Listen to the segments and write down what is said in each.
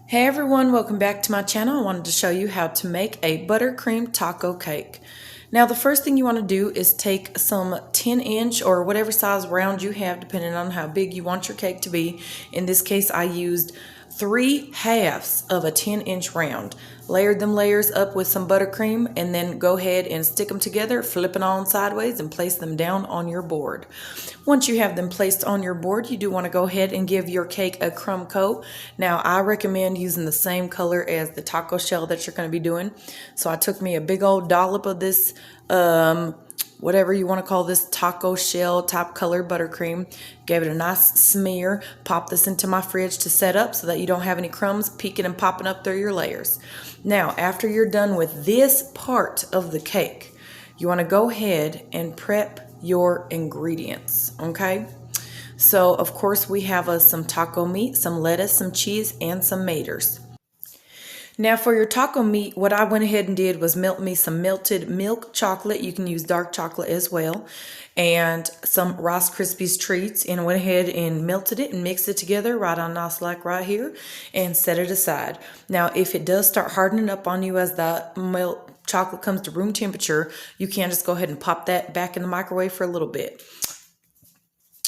Hey everyone, welcome back to my channel. I wanted to show you how to make a buttercream taco cake. Now the first thing you want to do is take some 10-inch or whatever size round you have depending on how big you want your cake to be. In this case I used 3/2 of a 10-inch round. Layered them layers up with some buttercream and then go ahead and stick them together, flip it on sideways and place them down on your board. Once you have them placed on your board, you do want to go ahead and give your cake a crumb coat. Now I recommend using the same color as the taco shell that you're going to be doing. So I took me a big old dollop of this whatever you want to call this taco shell type color buttercream, gave it a nice smear, pop this into my fridge to set up so that you don't have any crumbs peeking and popping up through your layers. Now after you're done with this part of the cake, you want to go ahead and prep your ingredients. Okay, so of course we have some taco meat, some lettuce, some cheese, and some tomatoes. Now for your taco meat, what I went ahead and did was melt me some melted milk chocolate. You can use dark chocolate as well. And some Rice Krispies treats, and went ahead and melted it and mixed it together right on nice like right here and set it aside. Now if it does start hardening up on you as the milk chocolate comes to room temperature, you can just go ahead and pop that back in the microwave for a little bit,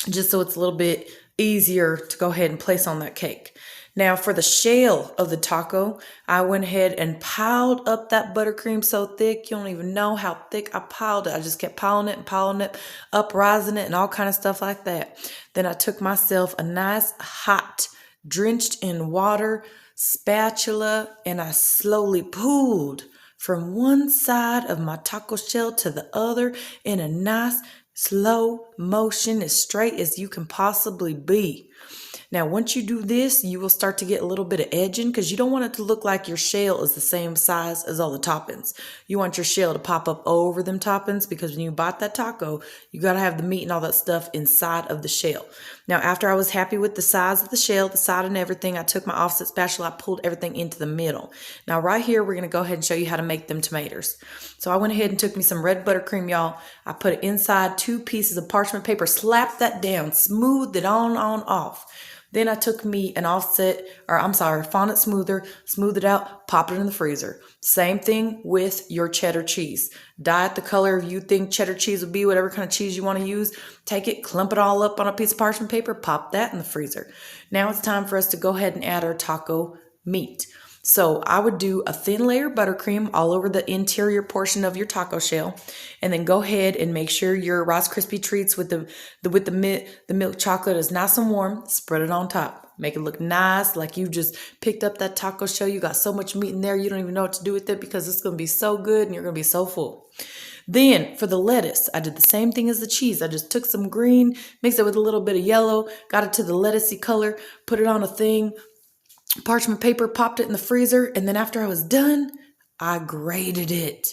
just so it's a little bit easier to go ahead and place on that cake. Now for the shell of the taco, I went ahead and piled up that buttercream so thick, you don't even know how thick I piled it. I just kept piling it, up, rising it, and all kind of stuff like that. Then I took myself a nice hot, drenched in water spatula, and I slowly pulled from one side of my taco shell to the other in a nice slow motion, as straight as you can possibly be. Now, once you do this, you will start to get a little bit of edging because you don't want it to look like your shell is the same size as all the toppings. You want your shell to pop up over them toppings because when you bite that taco, you got to have the meat and all that stuff inside of the shell. Now, after I was happy with the size of the shell, the side and everything, I took my offset spatula, I pulled everything into the middle. Now, right here, we're going to go ahead and show you how to make them tomatoes. So I went ahead and took me some red buttercream, y'all. I put it inside 2 pieces of parchment paper, slapped that down, smoothed it on off. Then I took me an fondant smoother, smoothed it out, pop it in the freezer. Same thing with your cheddar cheese. Dye it the color you think cheddar cheese would be, whatever kind of cheese you want to use. Take it, clump it all up on a piece of parchment paper, pop that in the freezer. Now it's time for us to go ahead and add our taco meat. So I would do a thin layer of buttercream all over the interior portion of your taco shell, and then go ahead and make sure your Rice Krispie treats with the milk chocolate is nice and warm. Spread it on top. Make it look nice, like you just picked up that taco shell. You got so much meat in there, you don't even know what to do with it because it's going to be so good and you're going to be so full. Then for the lettuce, I did the same thing as the cheese. I just took some green, mixed it with a little bit of yellow, got it to the lettucey color, put it on a thing, parchment paper, popped it in the freezer, and then after I was done, I grated it.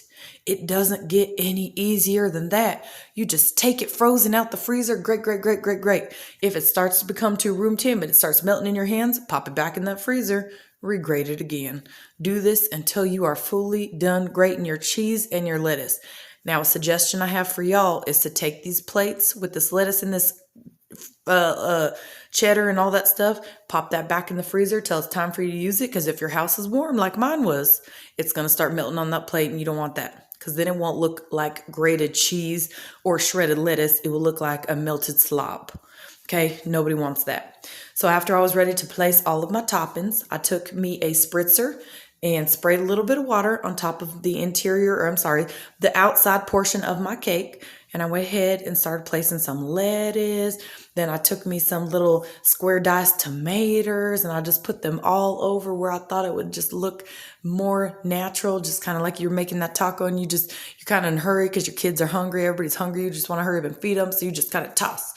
It doesn't get any easier than that. You just take it frozen out the freezer, grate. If it starts to become too room temp and it starts melting in your hands, pop it back in that freezer, regrate it again. Do this until you are fully done grating your cheese and your lettuce. Now, a suggestion I have for y'all is to take these plates with this lettuce and this cheddar and all that stuff, pop that back in the freezer till it's time for you to use it, because if your house is warm like mine was, it's going to start melting on that plate and you don't want that, because then it won't look like grated cheese or shredded lettuce. It will look like a melted slob. Okay, nobody wants that. So after I was ready to place all of my toppings, I took me a spritzer and sprayed a little bit of water on top of the the outside portion of my cake. And I went ahead and started placing some lettuce. Then I took me some little square diced tomatoes and I just put them all over where I thought it would just look more natural, just kind of like you're making that taco and you're kind of in a hurry because your kids are hungry, everybody's hungry, you just want to hurry up and feed them. So you just kind of toss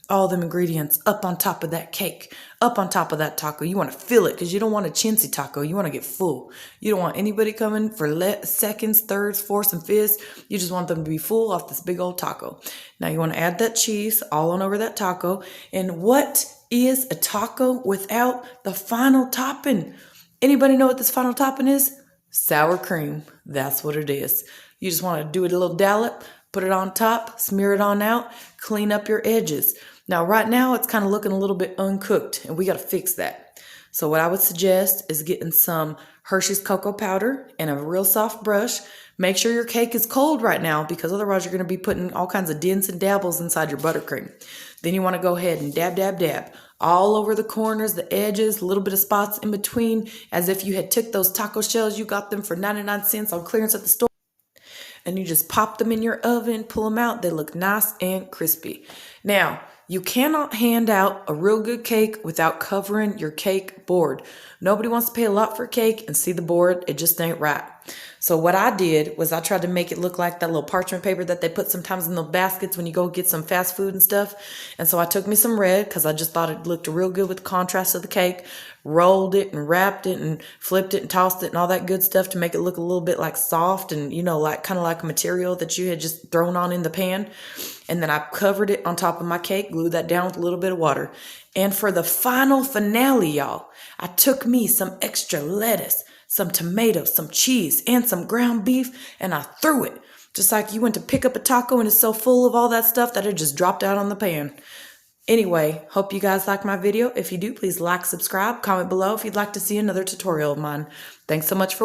all them ingredients up on top of that cake, up on top of that taco. You want to fill it because you don't want a chintzy taco. You want to get full. You don't want anybody coming for seconds, thirds, fourths, and fifths. You just want them to be full off this big old taco. Now you want to add that cheese all on over that taco. And what is a taco without the final topping? Anybody know what this final topping is? Sour cream. That's what it is. You just want to do it a little dollop, put it on top, smear it on out, clean up your edges. Now, right now, it's kind of looking a little bit uncooked, and we got to fix that. So what I would suggest is getting some Hershey's cocoa powder and a real soft brush. Make sure your cake is cold right now because otherwise you're going to be putting all kinds of dents and dabbles inside your buttercream. Then you want to go ahead and dab, dab, dab all over the corners, the edges, a little bit of spots in between, as if you had took those taco shells, you got them for 99 cents on clearance at the store, and you just pop them in your oven, pull them out. They look nice and crispy. Now, you cannot hand out a real good cake without covering your cake board. Nobody wants to pay a lot for cake and see the board. It just ain't right. So what I did was I tried to make it look like that little parchment paper that they put sometimes in the baskets when you go get some fast food and stuff. And so I took me some red because I just thought it looked real good with the contrast of the cake, rolled it and wrapped it and flipped it and tossed it and all that good stuff to make it look a little bit like soft and, like kind of like a material that you had just thrown on in the pan. And then I covered it on top of my cake, glued that down with a little bit of water. And for the final finale, y'all, I took me some extra lettuce, some tomatoes, some cheese, and some ground beef, and I threw it. Just like you went to pick up a taco and it's so full of all that stuff that it just dropped out on the pan. Anyway, hope you guys like my video. If you do, please like, subscribe, comment below if you'd like to see another tutorial of mine. Thanks so much for watching.